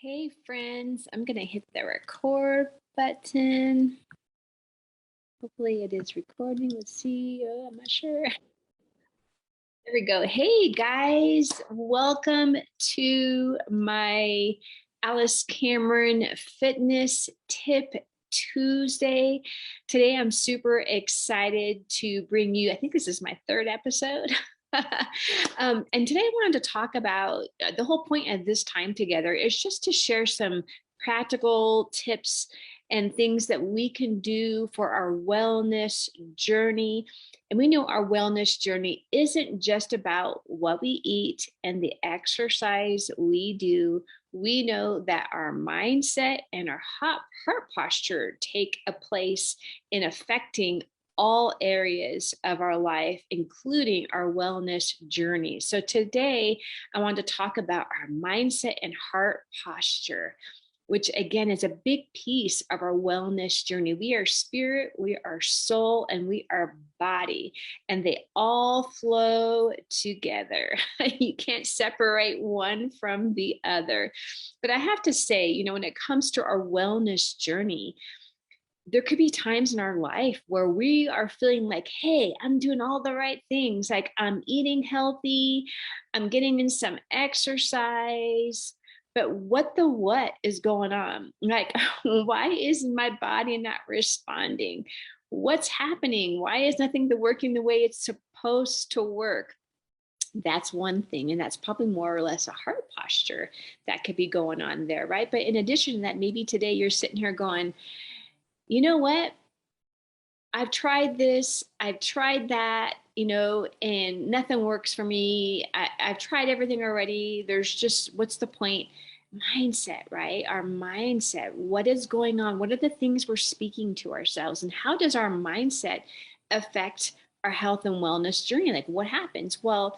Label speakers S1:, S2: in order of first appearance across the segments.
S1: Hey friends, I'm gonna hit the record button. Hopefully it is recording. Let's see. Oh, I'm not sure. There we go. Hey guys, welcome to my Alice Cameron Fitness Tip Tuesday. Today I'm super excited to bring you, I think this is my third episode. And today I wanted to talk about the whole point of this time together is just to share some practical tips and things that we can do for our wellness journey. And we know our wellness journey isn't just about what we eat and the exercise we do. We know that our mindset and our heart posture take a place in affecting all areas of our life, including our wellness journey. So today, I want to talk about our mindset and heart posture, which again is a big piece of our wellness journey. We are spirit, we are soul, and we are body, and they all flow together. You can't separate one from the other. But I have to say, when it comes to our wellness journey, there could be times in our life where we are feeling like, hey, I'm doing all the right things. Like I'm eating healthy, I'm getting in some exercise, but what is going on? Like, why is my body not responding? What's happening? Why is nothing working the way it's supposed to work? That's one thing. And that's probably more or less a heart posture that could be going on there, right? But in addition to that, maybe today you're sitting here going, you know what? I've tried this, I've tried that, and nothing works for me. I've tried everything already. There's just, what's the point? Mindset, right? Our mindset. What is going on? What are the things we're speaking to ourselves? And how does our mindset affect our health and wellness journey? Like what happens? Well,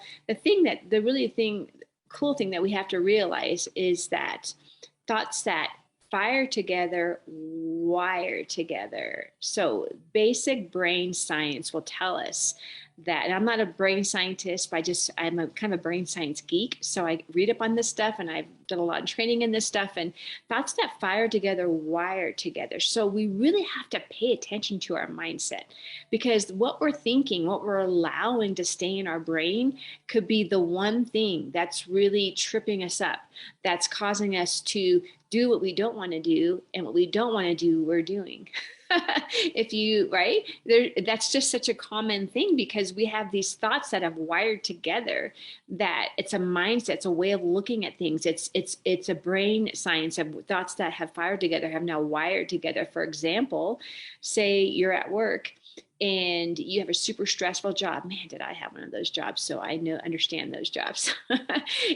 S1: cool thing that we have to realize is that thoughts that fire together, wire together. So basic brain science will tell us that, and I'm not a brain scientist, but I'm a kind of a brain science geek. So I read up on this stuff and I've done a lot of training in this stuff, and thoughts that fire together, wire together. So we really have to pay attention to our mindset, because what we're thinking, what we're allowing to stay in our brain could be the one thing that's really tripping us up, that's causing us to do what we don't want to do, and what we don't want to do, we're doing. Right there, that's just such a common thing, because we have these thoughts that have wired together, that it's a mindset, it's a way of looking at things. It's a brain science of thoughts that have fired together, have now wired together. For example, say you're at work and you have a super stressful job. Man, did I have one of those jobs? So I understand those jobs.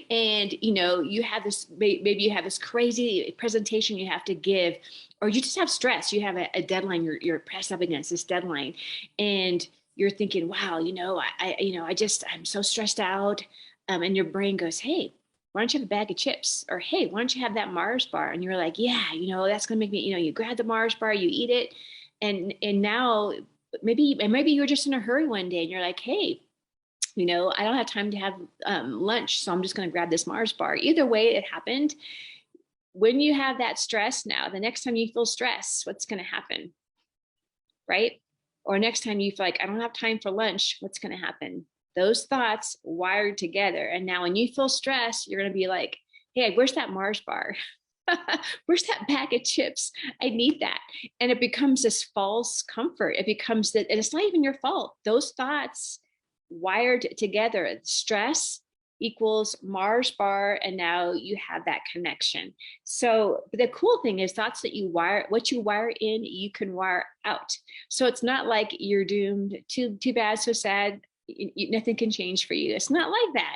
S1: And you have this, maybe you have this crazy presentation you have to give, or you just have stress. You have a deadline. You're pressed up against this deadline, and you're thinking, wow, I'm so stressed out. And your brain goes, hey, why don't you have a bag of chips? Or hey, why don't you have that Mars bar? And you're like, yeah, that's gonna make me. You grab the Mars bar, you eat it, and now maybe you're just in a hurry one day and you're like, hey, I don't have time to have lunch, so I'm just going to grab this Mars bar. Either way, it happened. When you have that stress now, the next time you feel stress, what's going to happen? Right? Or next time you feel like I don't have time for lunch, what's going to happen? Those thoughts wired together. And now when you feel stress, you're going to be like, hey, where's that Mars bar? Where's that bag of chips? I need that. And it becomes this false comfort. It becomes that, and it's not even your fault. Those thoughts wired together, stress equals Mars bar, and now you have that connection. So the cool thing is, thoughts that you wire, what you wire in, you can wire out. So it's not like you're doomed, too bad, so sad, nothing can change for you. It's not like that.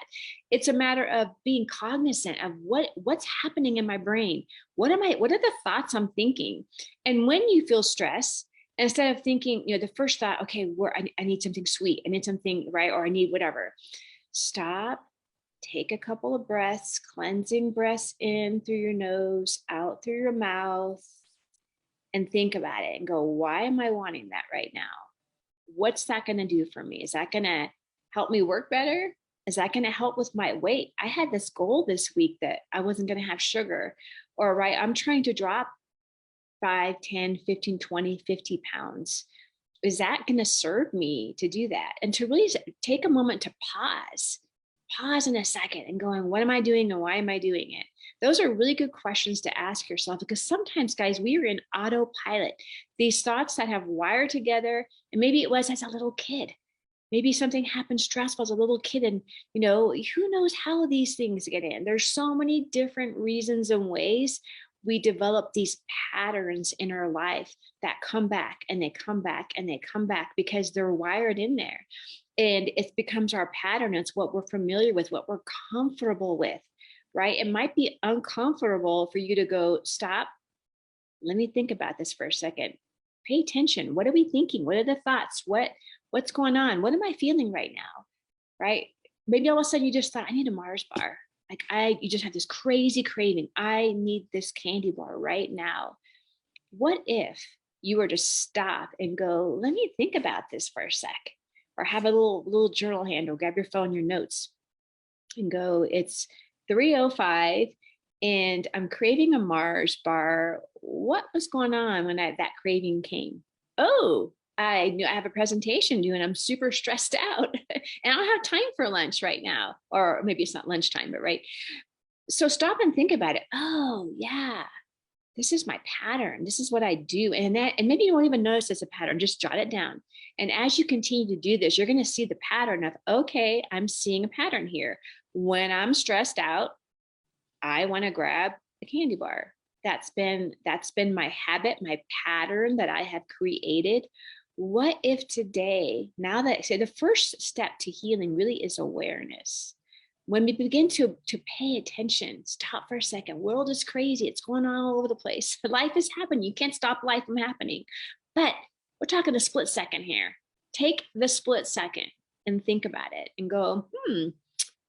S1: It's a matter of being cognizant of what's happening in my brain. What are the thoughts I'm thinking? And when you feel stress, instead of thinking, the first thought, okay, I need something sweet, I need something, right, or I need whatever. Stop, take a couple of breaths, cleansing breaths in through your nose, out through your mouth, and think about it and go, why am I wanting that? that right now? What's that going to do for me? Is that going to help me work better? Is that going to help with my weight? I had this goal this week that I wasn't going to have sugar, or right, I'm trying to drop 5, 10, 15, 20, 50 pounds. Is that going to serve me to do that? And to really take a moment to pause in a second and going, what am I doing and why am I doing it? Those are really good questions to ask yourself, because sometimes, guys, we are in autopilot. These thoughts that have wired together, and maybe it was as a little kid. Maybe something happened stressful as a little kid, and who knows how these things get in. There's so many different reasons and ways we develop these patterns in our life that come back and they come back and they come back because they're wired in there. And it becomes our pattern. It's what we're familiar with, what we're comfortable with, right? It might be uncomfortable for you to go, stop. Let me think about this for a second. Pay attention. What are we thinking? What are the thoughts? What's going on? What am I feeling right now? Right? Maybe all of a sudden you just thought, I need a Mars bar. You just have this crazy craving. I need this candy bar right now. What if you were to stop and go, let me think about this for a sec, or have a little journal handle, grab your phone, your notes, and go, it's 3:05 and I'm craving a Mars bar. What was going on when that craving came? Oh, I knew I have a presentation due and I'm super stressed out and I don't have time for lunch right now. Or maybe it's not lunchtime, but right. So stop and think about it. Oh, yeah, this is my pattern. This is what I do. And maybe you won't even notice it's a pattern. Just jot it down. And as you continue to do this, you're going to see the pattern of, okay, I'm seeing a pattern here. When I'm stressed out, I want to grab a candy bar. That's been my habit, my pattern that I have created. What if today, now that, so the first step to healing really is awareness. When we begin to pay attention, stop for a second. World is crazy. It's going on all over the place. Life is happening. You can't stop life from happening. But we're talking a split second here. Take the split second and think about it and go,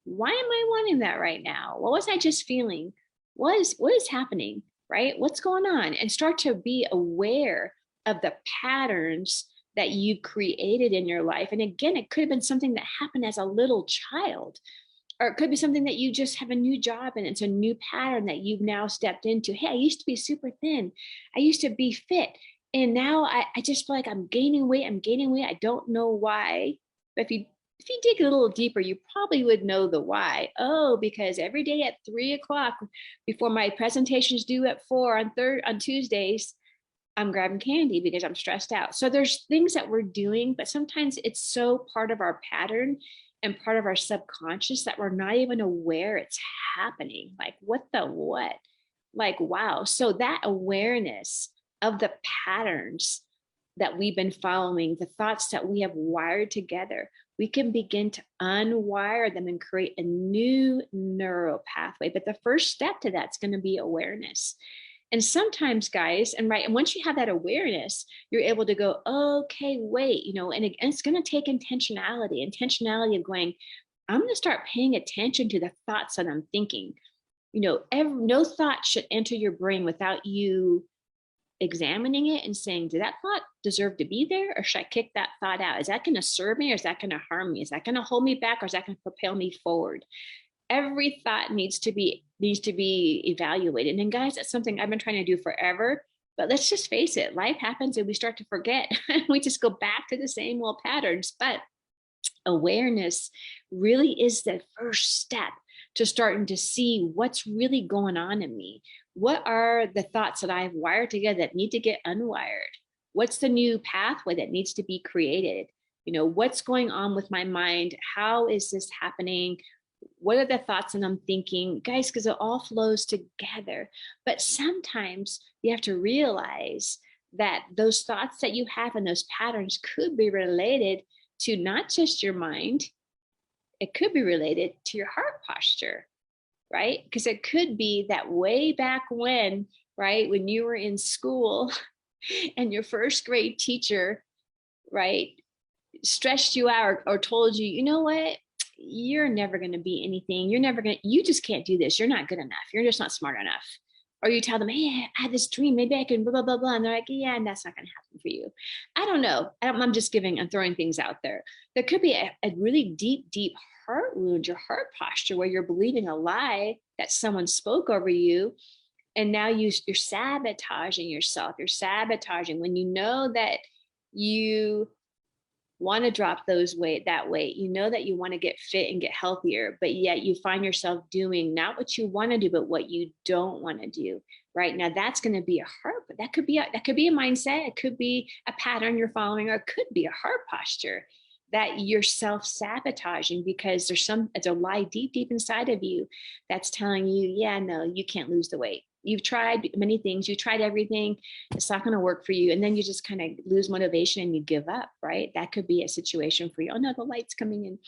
S1: why am I wanting that right now? What was I just feeling? What is happening, right? What's going on? And start to be aware of the patterns that you've created in your life. And again, it could have been something that happened as a little child, or it could be something that you just have a new job and it's a new pattern that you've now stepped into. Hey, I used to be super thin. I used to be fit. And now I just feel like I'm gaining weight. I don't know why. But if you dig a little deeper, you probably would know the why. Oh, because every day at 3:00 before my presentation's due at 4 on Tuesdays, I'm grabbing candy because I'm stressed out. So there's things that we're doing, but sometimes it's so part of our pattern and part of our subconscious that we're not even aware it's happening. Like, what? Like, wow. So that awareness of the patterns that we've been following, the thoughts that we have wired together, we can begin to unwire them and create a new neural pathway. But the first step to that's going to be awareness. And sometimes, guys, and once you have that awareness, you're able to go, okay, wait, and it's going to take intentionality of going, I'm going to start paying attention to the thoughts that I'm thinking. No thought should enter your brain without you examining it and saying, did that thought deserve to be there, or should I kick that thought out? Is that going to serve me, or is that going to harm me? Is that going to hold me back, or is that going to propel me forward? Every thought needs to be evaluated. And guys, that's something I've been trying to do forever. But let's just face it, life happens and we start to forget. We just go back to the same old patterns. But awareness really is the first step to starting to see what's really going on in me. What are the thoughts that I've wired together that need to get unwired? What's the new pathway that needs to be created? What's going on with my mind? How is this happening? What are the thoughts that I'm thinking, guys? Because it all flows together. But sometimes you have to realize that those thoughts that you have and those patterns could be related to not just your mind. It could be related to your heart posture, right? Because it could be that way back when, right, when you were in school and your first grade teacher, right, stressed you out or told you, you know what? You're never going to be anything. You just can't do this. You're not good enough. You're just not smart enough. Or you tell them, hey, I had this dream. Maybe I can blah, blah, blah, blah. And they're like, yeah, and that's not going to happen for you. I don't know. I'm just I'm throwing things out there. There could be a really deep heart wound, your heart posture, where you're believing a lie that someone spoke over you. And now you're sabotaging yourself. You're sabotaging when you know that you want to drop that weight, you know that you want to get fit and get healthier, but yet you find yourself doing not what you want to do, but what you don't want to do. Right now, that's going to be a heart, but that could be a mindset. It could be a pattern you're following, or it could be a heart posture that you're self-sabotaging because it's a lie deep inside of you that's telling you, yeah, no, you can't lose the weight. You've tried many things, you tried everything, it's not going to work for you. And then you just kind of lose motivation and you give up, right? That could be a situation for you. Oh no, the light's coming in.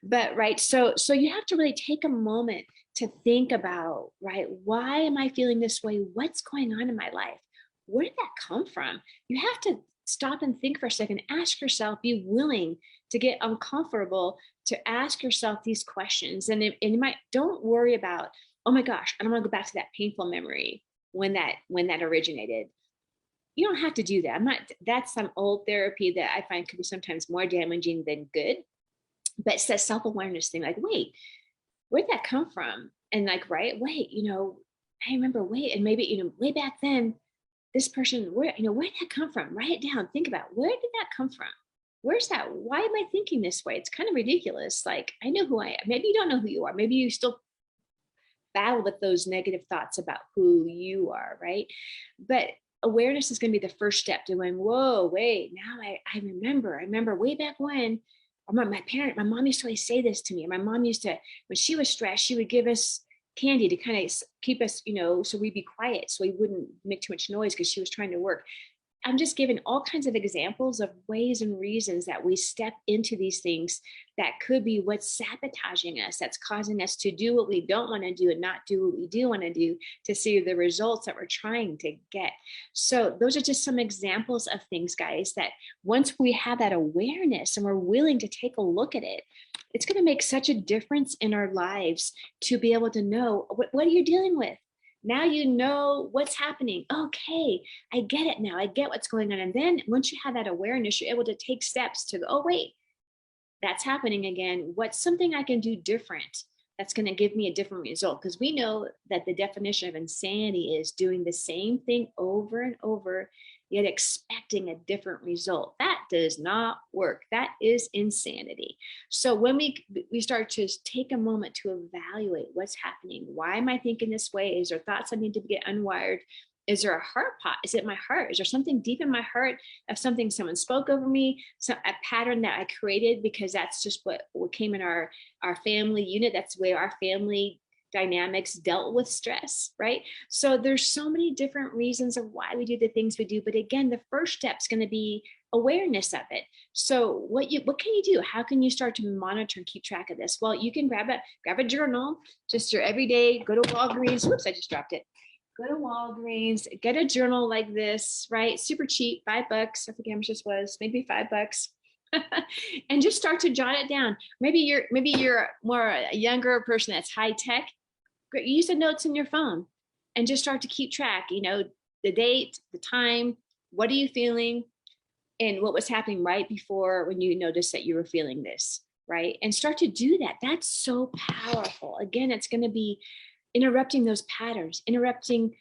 S1: But right, so you have to really take a moment to think about, right, why am I feeling this way? What's going on in my life? Where did that come from? You have to stop and think for a second, ask yourself, be willing to get uncomfortable, to ask yourself these questions. And you might, don't worry about, oh my gosh, I don't want to go back to that painful memory when that originated. You don't have to do that. That's some old therapy that I find could be sometimes more damaging than good. But it's that self-awareness thing, like, wait, where'd that come from? And like, right, wait, I remember, wait, and maybe, way back then, this person, where did that come from? Write it down. Think about, where did that come from? Where's that? Why am I thinking this way? It's kind of ridiculous. Like, I know who I am. Maybe you don't know who you are. Maybe you still battle with those negative thoughts about who you are, right? But awareness is going to be the first step to going, whoa, wait, now I remember way back when my mom used to always say this to me. My mom used to, when she was stressed, she would give us candy to kind of keep us, so we'd be quiet, so we wouldn't make too much noise because she was trying to work. I'm just giving all kinds of examples of ways and reasons that we step into these things that could be what's sabotaging us, that's causing us to do what we don't want to do and not do what we do want to do to see the results that we're trying to get. So those are just some examples of things, guys, that once we have that awareness and we're willing to take a look at it, it's going to make such a difference in our lives to be able to know what are you dealing with? Now you know what's happening. Okay, I get it now. I get what's going on. And then once you have that awareness, you're able to take steps to go, oh, wait, that's happening again. What's something I can do different that's going to give me a different result? Because we know that the definition of insanity is doing the same thing over and over, yet expecting a different result. That does not work. That is insanity. So when we start to take a moment to evaluate what's happening, why am I thinking this way? Is there thoughts I need to get unwired? Is there a heart pot? Is it my heart? Is there something deep in my heart of something someone spoke over me, a pattern that I created because that's just what came in our family unit? That's the way our family dynamics dealt with stress, right? So there's so many different reasons of why we do the things we do. But again, the first step is going to be awareness of it. So what can you do? How can you start to monitor and keep track of this? Well, you can grab a journal, just your everyday, go to Walgreens. Whoops, I just dropped it. Go to Walgreens, get a journal like this, right? Super cheap, $5. I forget how much this was, maybe $5. And just start to jot it down. Maybe you're more a younger person that's high tech. Use the notes in your phone and just start to keep track, the date, the time, what are you feeling, and what was happening right before when you noticed that you were feeling this, right? And start to do that. That's so powerful. Again, it's going to be interrupting those patterns, interrupting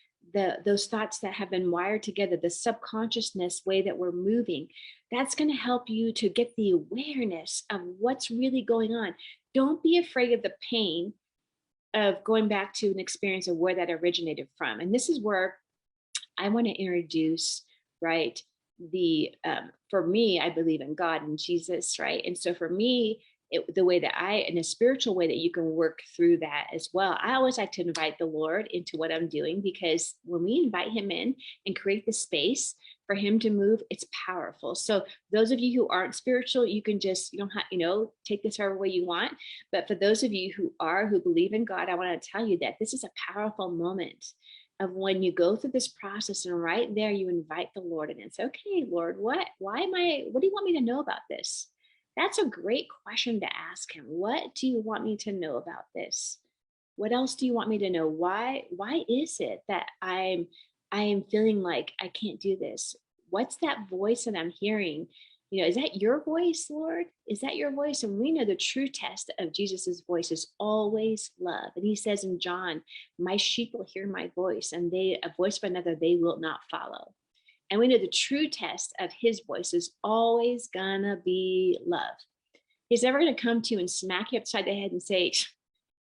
S1: those thoughts that have been wired together, the subconsciousness way that we're moving. That's going to help you to get the awareness of what's really going on. Don't be afraid of the pain of going back to an experience of where that originated from. And this is where I want to introduce, right, for me, I believe in God and Jesus, right? And so for me, the way that in a spiritual way that you can work through that as well. I always like to invite the Lord into what I'm doing, because when we invite him in and create the space for him to move, it's powerful. So those of you who aren't spiritual, you can just, you don't have, take this however way you want. But for those of you who believe in God, I want to tell you that this is a powerful moment of when you go through this process, and right there you invite the Lord, and it's okay, Lord, what do you want me to know about this? That's a great question to ask him. What do you want me to know about this? What else do you want me to know? Why is it that I am feeling like I can't do this? What's that voice that I'm hearing Is that your voice, Lord? Is that your voice? And we know the true test of Jesus's voice is always love. And he says in John, my sheep will hear my voice, and a voice of another they will not follow. And we know the true test of his voice is always gonna be love. He's never gonna come to you and smack you upside the head and say,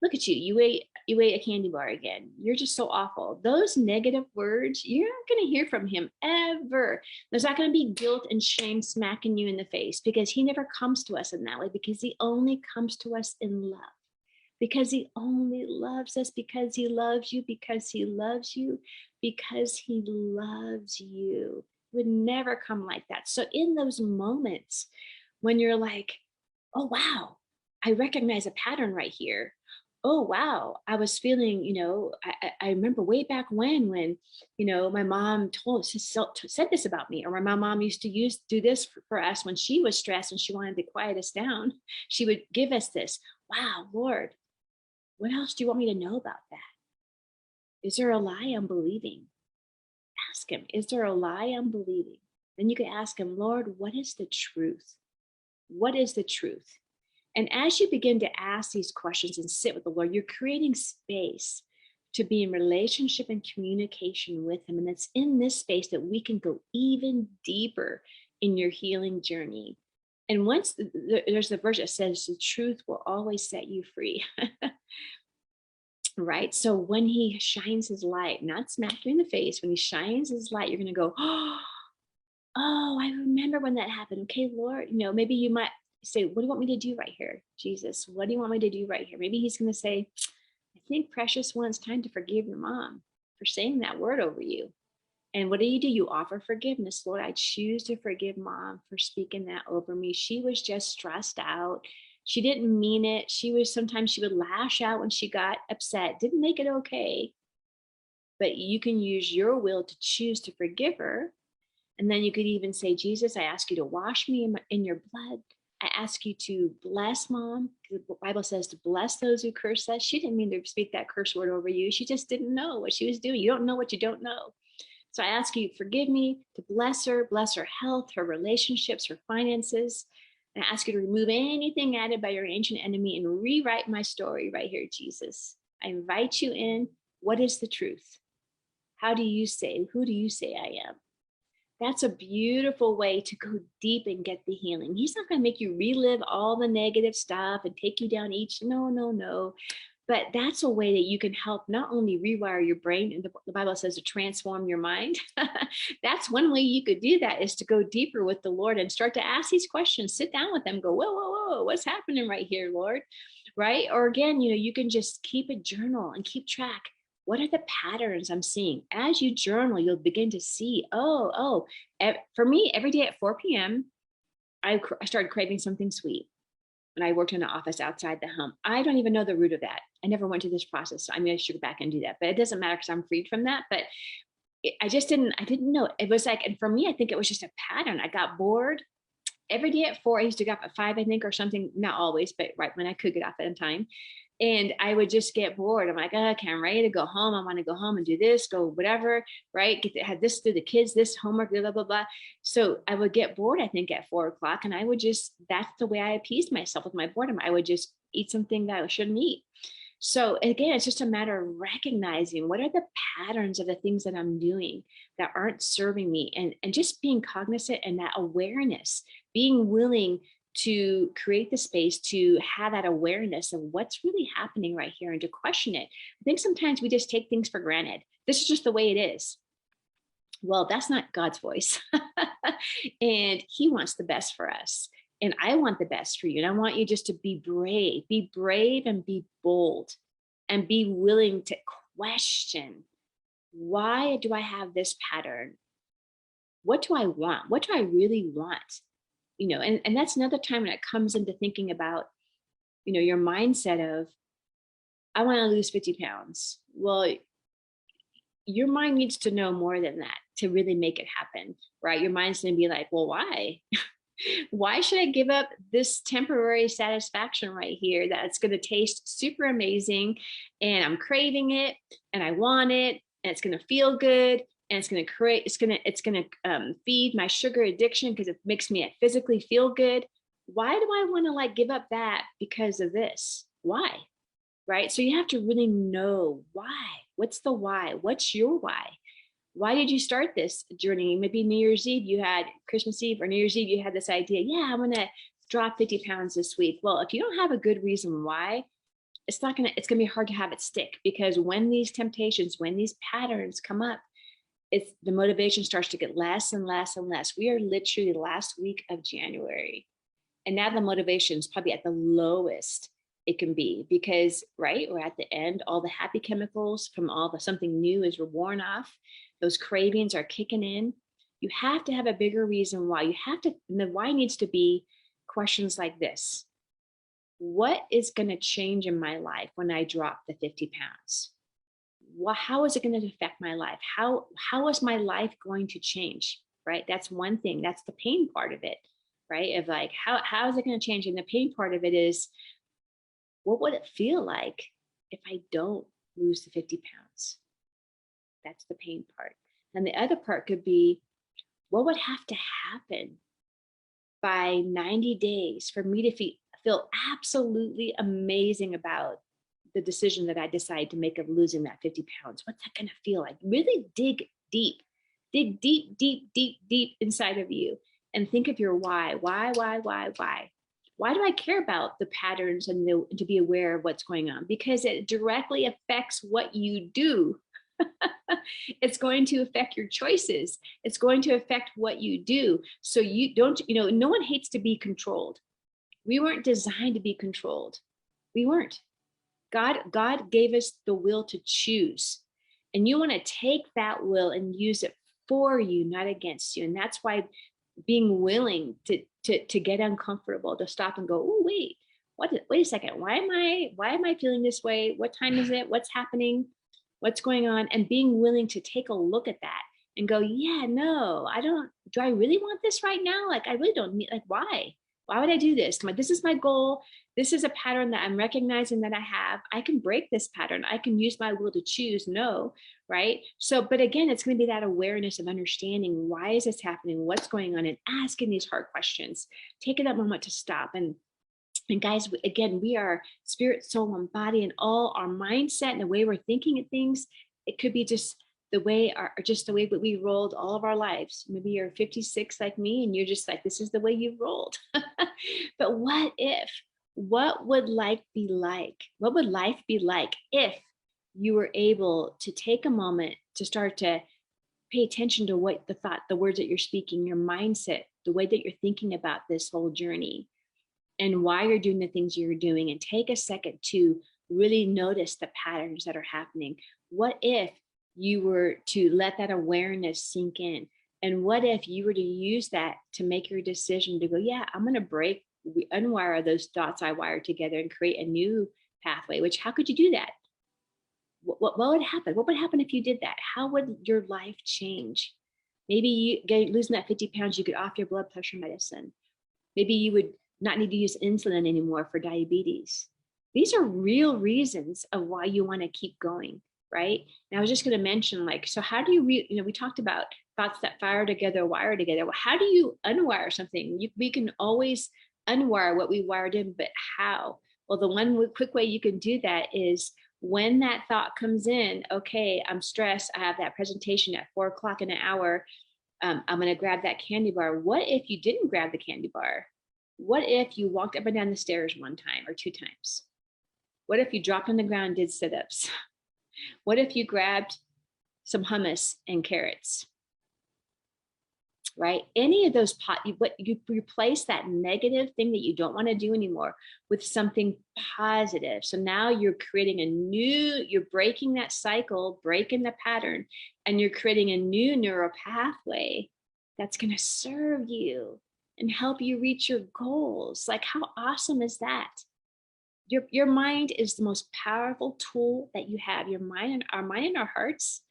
S1: look at you, you ate a candy bar again. You're just so awful. Those negative words, you're not going to hear from him ever. There's not going to be guilt and shame smacking you in the face, because he never comes to us in that way, because he only comes to us in love. Because he only loves us, because he loves you, because he loves you, because he loves you. It would never come like that. So in those moments when you're like, oh, wow, I recognize a pattern right here. Oh, wow, I was feeling, I remember way back when, my mom said this about me, or my mom used to do this for us when she was stressed and she wanted to quiet us down. She would give us this. Wow, Lord, what else do you want me to know about that? Is there a lie I'm believing? Ask him, is there a lie I'm believing? Then you can ask him, Lord, what is the truth? What is the truth? And as you begin to ask these questions and sit with the Lord, you're creating space to be in relationship and communication with him. And it's in this space that we can go even deeper in your healing journey. And once there's the verse that says the truth will always set you free. Right? So when he shines his light, not smack you in the face, when he shines his light, you're going to go, oh, I remember when that happened. Okay, Lord, maybe you might say, what do you want me to do right here, Jesus? What do you want me to do right here? Maybe he's going to say, I think, precious one, it's time to forgive your mom for saying that word over you. And what do? You offer forgiveness. Lord, I choose to forgive mom for speaking that over me. She was just stressed out. She didn't mean it. Sometimes she would lash out when she got upset. Didn't make it okay. But you can use your will to choose to forgive her. And then you could even say, Jesus, I ask you to wash me in your blood. I ask you to bless mom, because the Bible says to bless those who curse us. She didn't mean to speak that curse word over you. She just didn't know what she was doing. You don't know what you don't know. So I ask you, forgive me, to bless her health, her relationships, her finances. And I ask you to remove anything added by your ancient enemy and rewrite my story right here, Jesus. I invite you in. What is the truth? Who do you say I am? That's a beautiful way to go deep and get the healing. He's not going to make you relive all the negative stuff and take you down each. No. But that's a way that you can help not only rewire your brain, and the Bible says to transform your mind. That's one way you could do that, is to go deeper with the Lord and start to ask these questions. Sit down with them, go, whoa, what's happening right here, Lord? Right? Or again, you can just keep a journal and keep track. What are the patterns I'm seeing? As you journal, you'll begin to see, for me, every day at 4 p.m., I started craving something sweet. When I worked in an office outside the home, I don't even know the root of that. I never went to this process. So I mean, I should go back and do that, but it doesn't matter because I'm freed from that. But I didn't know. It was like, and for me, I think it was just a pattern. I got bored every day at 4. I used to get up at 5, I think, or something. Not always, but right when I could get off at a time. And I would just get bored. I'm like, okay, I'm ready to go home. I want to go home and do this, go whatever, right? Have this through the kids, this homework, blah, blah, blah. So I would get bored, I think, at 4 o'clock. And I would that's the way I appeased myself with my boredom. I would just eat something that I shouldn't eat. So again, it's just a matter of recognizing what are the patterns of the things that I'm doing that aren't serving me, and just being cognizant, and that awareness, being willing to create the space to have that awareness of what's really happening right here and to question it. I think sometimes we just take things for granted. This is just the way it is. Well, that's not God's voice. And he wants the best for us. And I want the best for you. And I want you just to be brave and be bold and be willing to question, why do I have this pattern? What do I want? What do I really want? And that's another time when it comes into thinking about, your mindset of, I want to lose 50 pounds. Well, your mind needs to know more than that to really make it happen, right? Your mind's going to be like, well, why? Why should I give up this temporary satisfaction right here that's going to taste super amazing, and I'm craving it and I want it and it's going to feel good, and it's going to create, it's going to feed my sugar addiction because it makes me physically feel good. Why do I want to like give up that because of this? Why? Right? So you have to really know why. What's the why? What's your why? Why did you start this journey? Maybe New Year's Eve, you had Christmas Eve or New Year's Eve, you had this idea. Yeah, I'm going to drop 50 pounds this week. Well, if you don't have a good reason why, it's going to be hard to have it stick, because when these temptations, when these patterns come up, it's the motivation starts to get less and less and less. We are literally the last week of January. And now the motivation is probably at the lowest it can be, because right, we're at the end, all the happy chemicals from all the something new is worn off. Those cravings are kicking in. You have to have a bigger reason why. You have to, and the why needs to be questions like this. What is going to change in my life when I drop the 50 pounds? How is it going to affect my life? How is my life going to change? Right? That's one thing. That's the pain part of it, right? Of like, how is it going to change? And the pain part of it is, what would it feel like if I don't lose the 50 pounds? That's the pain part. And the other part could be, what would have to happen by 90 days for me to feel absolutely amazing about the decision that I decide to make of losing that 50 pounds? What's that going to feel like? Really dig deep, deep inside of you and think of your why. Why? Why do I care about the patterns and to be aware of what's going on? Because it directly affects what you do. It's going to affect your choices. It's going to affect what you do. So you don't, no one hates to be controlled. We weren't designed to be controlled. We weren't. God gave us the will to choose. And you want to take that will and use it for you, not against you. And that's why being willing to get uncomfortable, to stop and go, oh, wait a second. Why am I feeling this way? What time is it? What's happening? What's going on? And being willing to take a look at that and go, yeah, no, do I really want this right now? Like, I really don't need, like, why would I do this? This is my goal. This is a pattern that I'm recognizing that I have. I can break this pattern. I can use my will to choose no, right? So, but again, it's going to be that awareness of understanding, why is this happening? What's going on? And asking these hard questions, taking that moment to stop. And guys, again, we are spirit, soul, and body, and all our mindset and the way we're thinking of things. It could be just the way that we rolled all of our lives. Maybe you're 56 like me, and you're just like, this is the way you've rolled. But what would life be like? What would life be like if you were able to take a moment to start to pay attention to what the words that you're speaking, your mindset, the way that you're thinking about this whole journey, and why you're doing the things you're doing, and take a second to really notice the patterns that are happening. What if you were to let that awareness sink in? And what if you were to use that to make your decision to go, yeah, I'm going to unwire those thoughts I wired together and create a new pathway? Which, how could you do that? What would happen? What would happen if you did that? How would your life change? Maybe losing that 50 pounds, you could off your blood pressure medicine. Maybe you would not need to use insulin anymore for diabetes. These are real reasons of why you want to keep going, right? And I was just going to mention, like, so how do you, we talked about thoughts that fire together, wire together. Well, how do you unwire something? We can always unwire what we wired in, but how? Well, the one quick way you can do that is when that thought comes in, okay, I'm stressed. I have that presentation at 4:00 in an hour. I'm going to grab that candy bar. What if you didn't grab the candy bar? What if you walked up and down the stairs one time or two times? What if you dropped on the ground and did sit-ups? What if you grabbed some hummus and carrots? Right? Any of those you replace that negative thing that you don't want to do anymore with something positive. So now you're creating you're breaking that cycle, breaking the pattern, and you're creating a new neural pathway that's going to serve you and help you reach your goals. Like, how awesome is that? Your mind is the most powerful tool that you have. Your mind and our hearts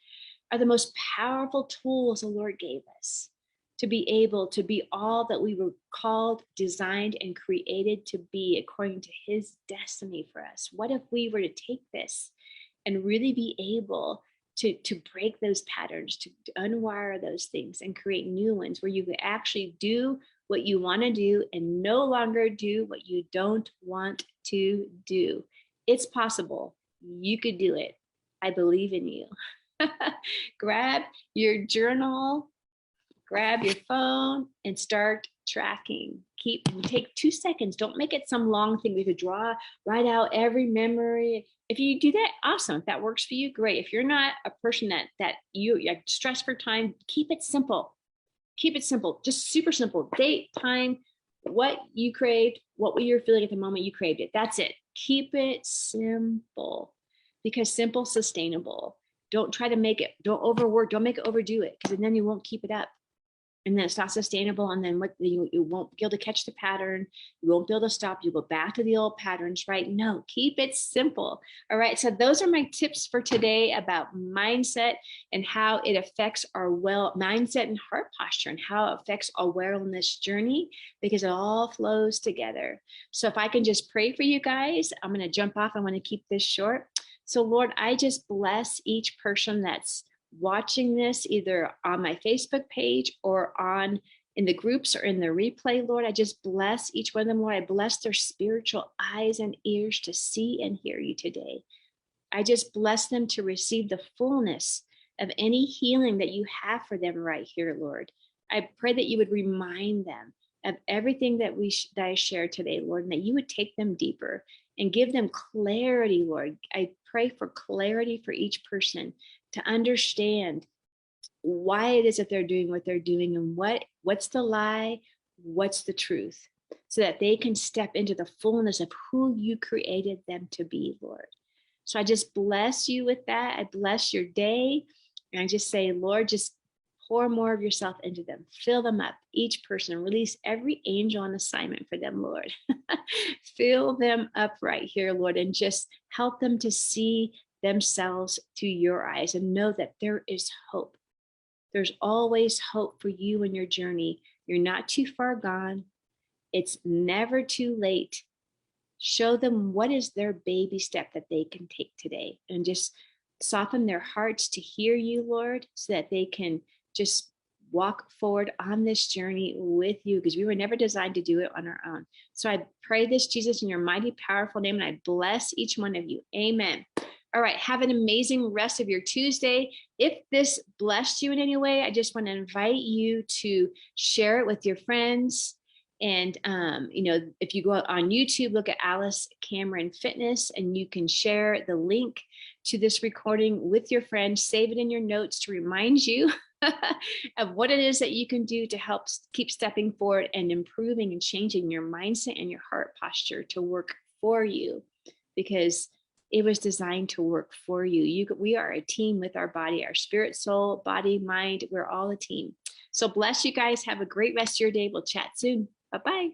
S1: are the most powerful tools the Lord gave us to be able to be all that we were called, designed, and created to be according to His destiny for us. What if we were to take this and really be able to break those patterns, to unwire those things and create new ones where you can actually do what you want to do and no longer do what you don't want to do. It's possible. You could do it. I believe in you. Grab your journal, grab your phone, and start tracking. Take 2 seconds. Don't make it some long thing. We could write out every memory. If you do that, awesome. If that works for you, great. If you're not a person that you stress for time, keep it simple. Keep it simple, just super simple. Date, time, what you craved, what were you feeling at the moment you craved it. That's it. Keep it simple, because simple, sustainable. Don't try to make it, don't overwork, don't make it overdo it, because then you won't keep it up. And then it's not sustainable. And then you won't be able to catch the pattern. You won't be able to stop. You go back to the old patterns, right? No, keep it simple. All right. So those are my tips for today about mindset and how it affects our mindset and heart posture, and how it affects our wellness journey, because it all flows together. So if I can just pray for you guys, I'm going to jump off. I want to keep this short. So Lord, I just bless each person that's watching this either on my Facebook page or in the groups or in the replay. Lord, I just bless each one of them. Lord, I bless their spiritual eyes and ears to see and hear you today. I just bless them to receive the fullness of any healing that you have for them right here, Lord. I pray that you would remind them of everything that I shared today, Lord, and that you would take them deeper and give them clarity, Lord. I pray for clarity for each person to understand why it is that they're doing what they're doing, and what's the lie, what's the truth, so that they can step into the fullness of who you created them to be, Lord. So I just bless you with that. I bless your day. And I just say, Lord, just pour more of yourself into them. Fill them up, each person. Release every angel on assignment for them, Lord. Fill them up right here, Lord, and just help them to see themselves through your eyes and know that there is hope. There's always hope for you in your journey. You're not too far gone. It's never too late. Show them what is their baby step that they can take today, and just soften their hearts to hear you, Lord, so that they can just walk forward on this journey with you, because we were never designed to do it on our own. So I pray this, Jesus, in your mighty, powerful name, and I bless each one of you. Amen. All right. Have an amazing rest of your Tuesday. If this blessed you in any way, I just want to invite you to share it with your friends. And, if you go on YouTube, look at Alice Cameron Fitness, and you can share the link to this recording with your friends. Save it in your notes to remind you of what it is that you can do to help keep stepping forward and improving and changing your mindset and your heart posture to work for you, because it was designed to work for you. We are a team with our body, our spirit, soul, body, mind. We're all a team. So bless you guys. Have a great rest of your day. We'll chat soon. Bye-bye.